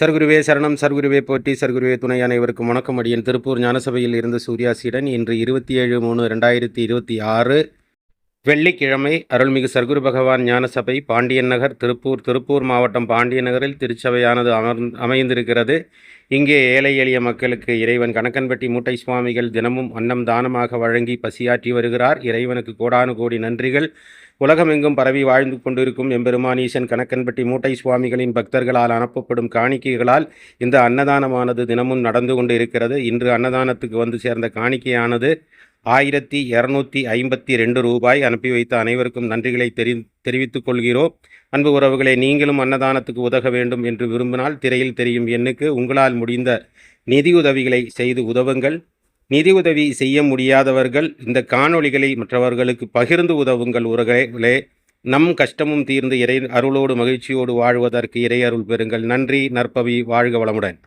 சர்க்குருவே சரணம், சர்க்குருவே போற்றி, சர்க்குருவே துணை. அனைவருக்கும் வணக்கம். அடியேன் திருப்பூர் ஞானசபையில் இருந்து சூர்யாசியுடன். இன்று 27/3/2026 வெள்ளிக்கிழமை. அருள்மிகு சர்க்குரு பகவான் ஞானசபை பாண்டியன் நகர், திருப்பூர் மாவட்டம் பாண்டியன் நகரில் திருச்சபையானது அமைந்திருக்கிறது. இங்கே ஏழை எளிய மக்களுக்கு இறைவன் கணக்கன்பட்டி மூட்டை சுவாமிகள் தினமும் அன்னம் தானமாக வழங்கி பசியாற்றி வருகிறார். இறைவனுக்கு கோடானு கோடி நன்றிகள். உலகமெங்கும் பரவி வாழ்ந்து கொண்டிருக்கும் எம்பெருமானீசன் கணக்கன்பட்டி மூட்டை சுவாமிகளின் பக்தர்களால் அனுப்பப்படும் காணிக்கைகளால் இந்த அன்னதானமானது தினமும் நடந்து கொண்டு இருக்கிறது. இன்று அன்னதானத்துக்கு வந்து சேர்ந்த காணிக்கையானது 1252 ரூபாய். அனுப்பி வைத்த அனைவருக்கும் நன்றிகளை தெரிவித்துக் கொள்கிறோம். அன்பு உறவுகளை, நீங்களும் அன்னதானத்துக்கு உதவ வேண்டும் என்று விரும்பினால் திரையில் தெரியும் எண்ணுக்கு உங்களால் முடிந்த நிதியுதவிகளை செய்து உதவுங்கள். நிதியுதவி செய்ய முடியாதவர்கள் இந்த காணொளிகளை மற்றவர்களுக்கு பகிர்ந்து உதவுங்கள். உறவுகளே, நம் கஷ்டமும் தீர்ந்து இறை அருளோடு மகிழ்ச்சியோடு வாழ்வதற்கு இறை அருள் பெறுங்கள். நன்றி. நற்பவி. வாழ்க வளமுடன்.